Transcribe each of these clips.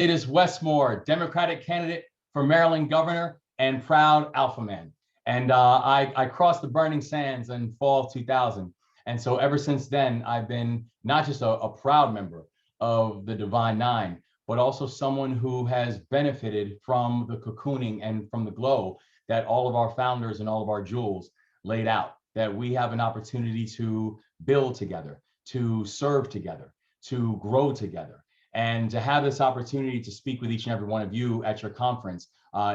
It is Westmore, Democratic candidate for Maryland governor and proud alpha man. And I crossed the burning sands in fall of 2000. And so ever since then, I've been not just a proud member of the Divine Nine, but also someone who has benefited from the cocooning and from the glow that all of our founders and all of our jewels laid out, that we have an opportunity to build together, to serve together, to grow together. And to have this opportunity to speak with each and every one of you at your conference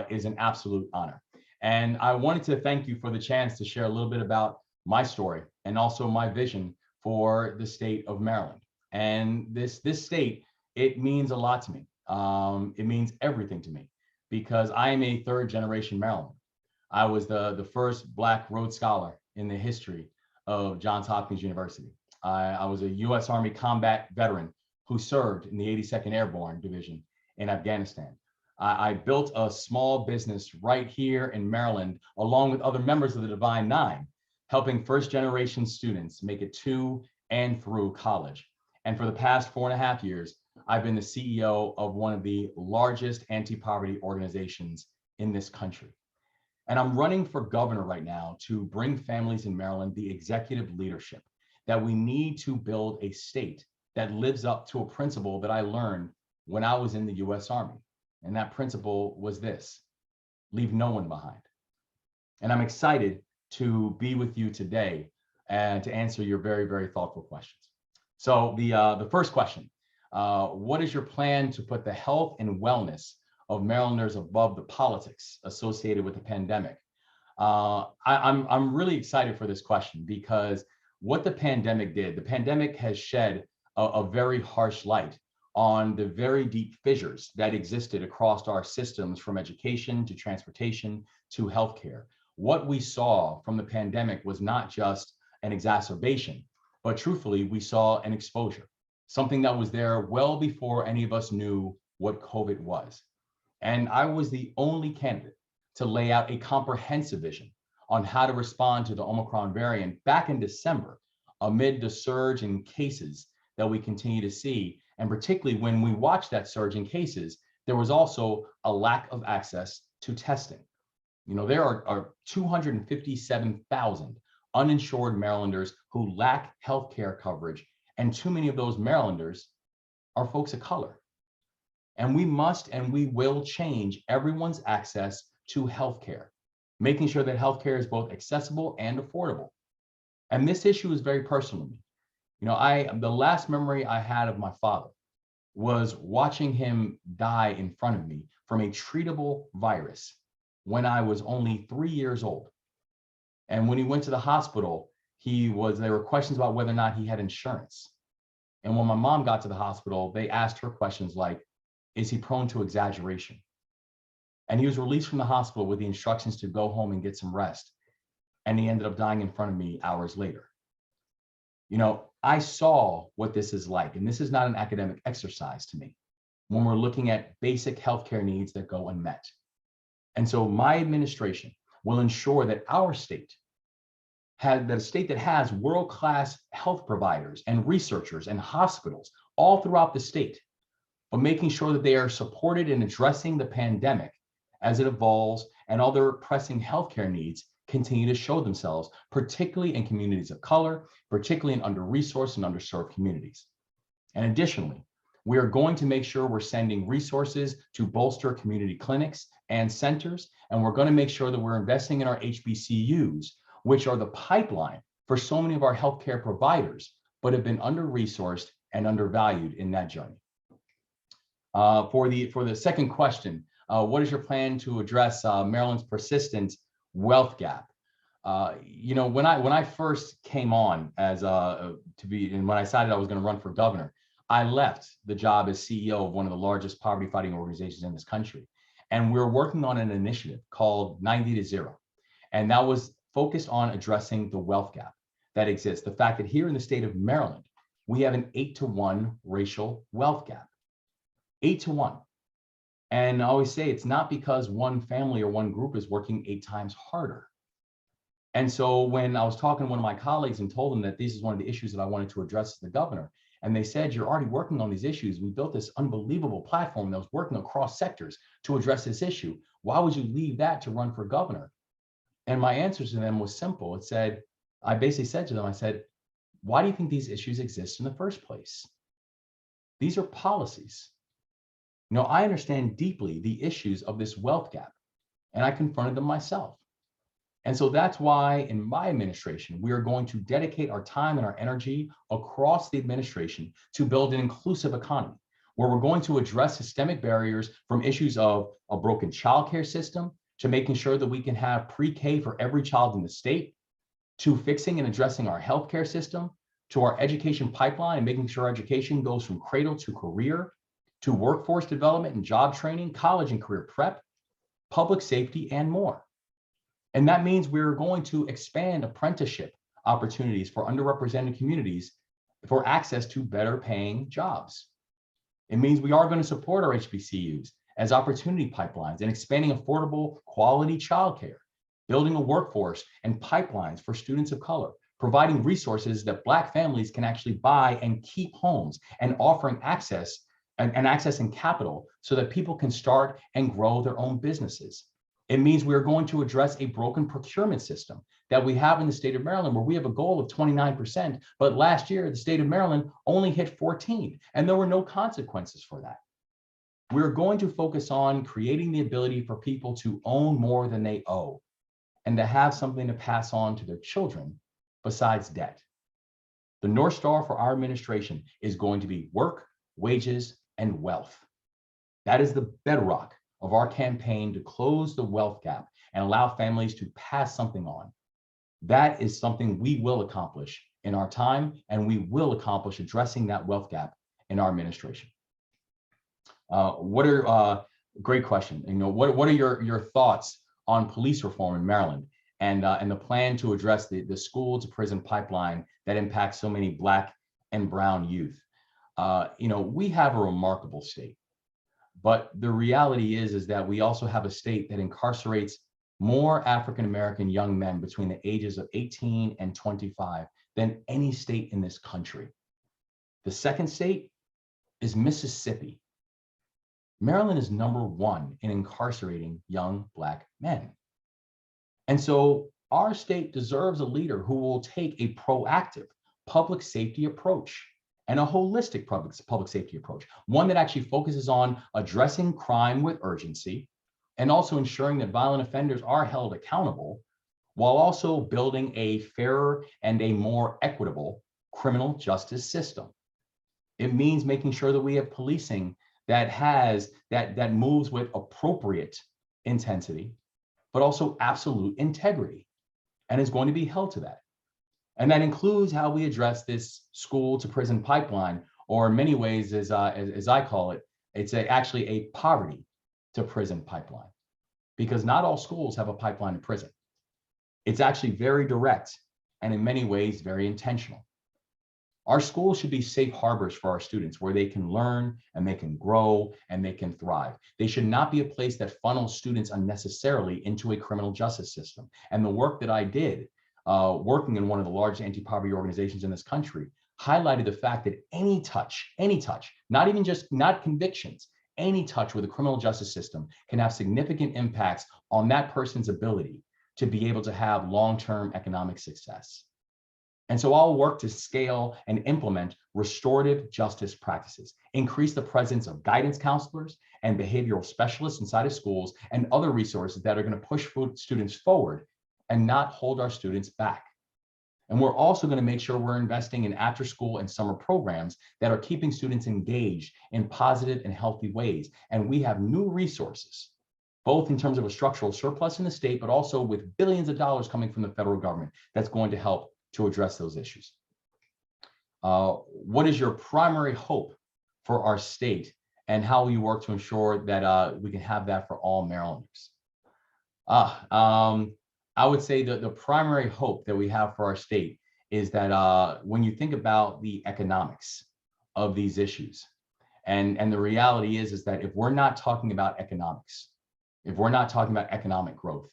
is an absolute honor. And I wanted to thank you for the chance to share a little bit about my story and also my vision for the state of Maryland. And this state, it means a lot to me. It means everything to me because I am a third generation Marylander. I was the first Black Rhodes Scholar in the history of Johns Hopkins University. I was a U.S. Army combat veteran who served in the 82nd Airborne Division in Afghanistan. I built a small business right here in Maryland, along with other members of the Divine Nine, helping first generation students make it to and through college. And for the past 4.5 years, I've been the CEO of one of the largest anti-poverty organizations in this country. And I'm running for governor right now to bring families in Maryland the executive leadership that we need to build a state that lives up to a principle that I learned when I was in the US Army. And that principle was this: leave no one behind. And I'm excited to be with you today and to answer your very, very thoughtful questions. So the first question, what is your plan to put the health and wellness of Marylanders above the politics associated with the pandemic? I'm really excited for this question because what the pandemic did, the pandemic has shed a very harsh light on the very deep fissures that existed across our systems, from education to transportation to healthcare. What we saw from the pandemic was not just an exacerbation, but truthfully, we saw an exposure, something that was there well before any of us knew what COVID was. And I was the only candidate to lay out a comprehensive vision on how to respond to the Omicron variant back in December, amid the surge in cases that we continue to see. And particularly when we watch that surge in cases, there was also a lack of access to testing. You know, there are 257,000 uninsured Marylanders who lack healthcare coverage, and too many of those Marylanders are folks of color. And we must and we will change everyone's access to healthcare, making sure that healthcare is both accessible and affordable. And this issue is very personal to me. You know, the last memory I had of my father was watching him die in front of me from a treatable virus when I was only 3 years old. And when he went to the hospital, there were questions about whether or not he had insurance. And when my mom got to the hospital, they asked her questions like, is he prone to exaggeration? And he was released from the hospital with the instructions to go home and get some rest. And he ended up dying in front of me hours later. You know, I saw what this is like, and this is not an academic exercise to me when we're looking at basic healthcare needs that go unmet. And so my administration will ensure that our state a state that has world-class health providers and researchers and hospitals all throughout the state, but making sure that they are supported in addressing the pandemic as it evolves and other pressing healthcare needs continue to show themselves, particularly in communities of color, particularly in under-resourced and underserved communities. And additionally, we are going to make sure we're sending resources to bolster community clinics and centers, and we're going to make sure that we're investing in our HBCUs, which are the pipeline for so many of our healthcare providers, but have been under-resourced and undervalued in that journey. For the second question, what is your plan to address Maryland's persistent wealth gap? You know, when I first came on and when I decided I was going to run for governor, I left the job as CEO of one of the largest poverty fighting organizations in this country. And we were working on an initiative called 90 to 0. And that was focused on addressing the wealth gap that exists. The fact that here in the state of Maryland, we have an 8-to-1 racial wealth gap. 8-to-1. And I always say it's not because one family or one group is working 8 times harder. And so when I was talking to one of my colleagues and told them that this is one of the issues that I wanted to address as the governor, And they said, you're already working on these issues. We built this unbelievable platform that was working across sectors to address this issue. Why would you leave that to run for governor? And my answer to them was simple. I basically said to them, I said, why do you think these issues exist in the first place? These are policies. You know, I understand deeply the issues of this wealth gap, and I confronted them myself. And so that's why in my administration, we are going to dedicate our time and our energy across the administration to build an inclusive economy, where we're going to address systemic barriers from issues of a broken childcare system to making sure that we can have pre-K for every child in the state, to fixing and addressing our healthcare system, to our education pipeline and making sure education goes from cradle to career, to workforce development and job training, college and career prep, public safety, and more. And that means we're going to expand apprenticeship opportunities for underrepresented communities for access to better paying jobs. It means we are going to support our HBCUs as opportunity pipelines and expanding affordable quality childcare, building a workforce and pipelines for students of color, providing resources that Black families can actually buy and keep homes, and offering access and accessing capital so that people can start and grow their own businesses. It means we are going to address a broken procurement system that we have in the state of Maryland, where we have a goal of 29%, but last year the state of Maryland only hit 14, and there were no consequences for that. We're going to focus on creating the ability for people to own more than they owe and to have something to pass on to their children besides debt. The North Star for our administration is going to be work, wages, and wealth. That is the bedrock of our campaign to close the wealth gap and allow families to pass something on. That is something we will accomplish in our time, and we will accomplish addressing that wealth gap in our administration. Great question. You know, what are your thoughts on police reform in Maryland and the plan to address the school to prison pipeline that impacts so many Black and brown youth? You know, we have a remarkable state, but the reality is that we also have a state that incarcerates more African-American young men between the ages of 18 and 25 than any state in this country. The second state is Mississippi. Maryland is #1 in incarcerating young Black men. And so our state deserves a leader who will take a proactive public safety approach and a holistic public safety approach, one that actually focuses on addressing crime with urgency and also ensuring that violent offenders are held accountable, while also building a fairer and a more equitable criminal justice system. It means making sure that we have policing that moves with appropriate intensity, but also absolute integrity, and is going to be held to that. And that includes how we address this school to prison pipeline, or in many ways, as I call it, it's actually a poverty to prison pipeline, because not all schools have a pipeline to prison. It's actually very direct and in many ways very intentional. Our schools should be safe harbors for our students where they can learn and they can grow and they can thrive. They should not be a place that funnels students unnecessarily into a criminal justice system. And the work that I did, working in one of the largest anti-poverty organizations in this country, highlighted the fact that any touch, not even just not convictions, any touch with the criminal justice system can have significant impacts on that person's ability to be able to have long-term economic success. And so I'll work to scale and implement restorative justice practices, increase the presence of guidance counselors and behavioral specialists inside of schools and other resources that are going to push students forward and not hold our students back. And we're also going to make sure we're investing in after school and summer programs that are keeping students engaged in positive and healthy ways. And we have new resources, both in terms of a structural surplus in the state, but also with billions of dollars coming from the federal government that's going to help to address those issues. What is your primary hope for our state, and how will you work to ensure that we can have that for all Marylanders? I would say that the primary hope that we have for our state is that when you think about the economics of these issues, and the reality is that if we're not talking about economics, if we're not talking about economic growth,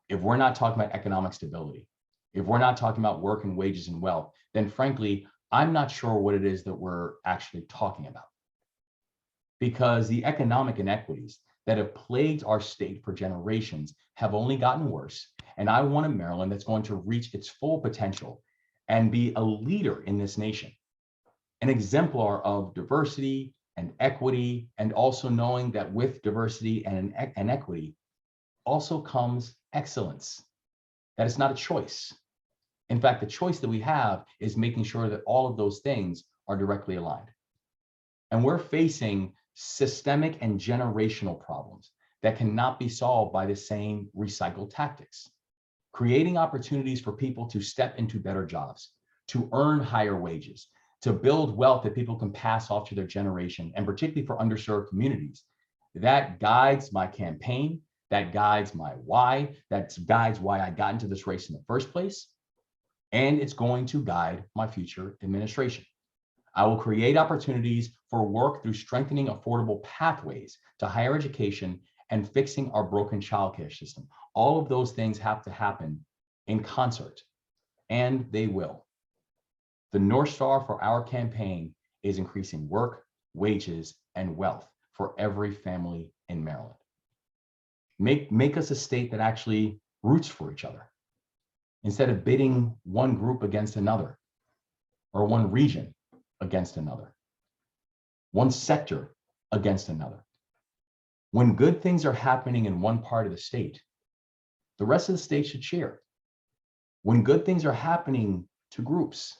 if we're not talking about economic stability, if we're not talking about work and wages and wealth, then frankly, I'm not sure what it is that we're actually talking about, because the economic inequities that have plagued our state for generations have only gotten worse. And I want a Maryland that's going to reach its full potential and be a leader in this nation, an exemplar of diversity and equity, and also knowing that with diversity and equity also comes excellence. That is not a choice. In fact, the choice that we have is making sure that all of those things are directly aligned. And we're facing systemic and generational problems that cannot be solved by the same recycled tactics. Creating opportunities for people to step into better jobs, to earn higher wages, to build wealth that people can pass off to their generation, and particularly for underserved communities. That guides my campaign, that guides my why, that guides why I got into this race in the first place, and it's going to guide my future administration. I will create opportunities for work through strengthening affordable pathways to higher education and fixing our broken childcare system. All of those things have to happen in concert, and they will. The North Star for our campaign is increasing work, wages, and wealth for every family in Maryland. Make us a state that actually roots for each other, instead of bidding one group against another, or one region against another, one sector against another. When good things are happening in one part of the state, the rest of the state should cheer. When good things are happening to groups,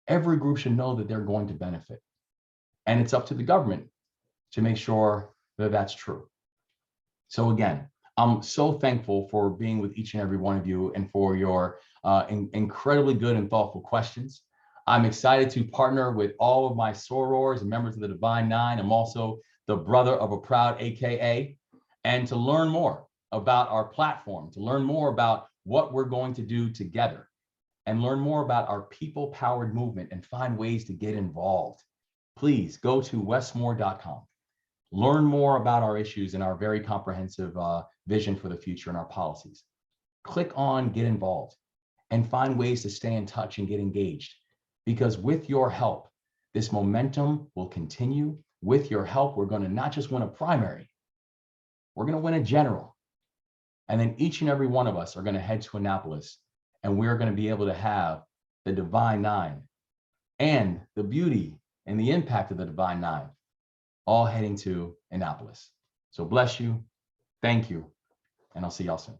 every group should know that they're going to benefit. And it's up to the government to make sure that that's true. So again, I'm so thankful for being with each and every one of you and for your incredibly good and thoughtful questions. I'm excited to partner with all of my sorors and members of the Divine Nine. I'm also the brother of a proud AKA, and to learn more about our platform, to learn more about what we're going to do together, and learn more about our people-powered movement and find ways to get involved, please go to westmore.com. Learn more about our issues and our very comprehensive vision for the future and our policies. Click on Get Involved and find ways to stay in touch and get engaged. Because with your help, this momentum will continue. With your help, we're going to not just win a primary, we're going to win a general. And then each and every one of us are going to head to Annapolis, and we're going to be able to have the Divine Nine and the beauty and the impact of the Divine Nine all heading to Annapolis. So bless you, thank you, and I'll see y'all soon.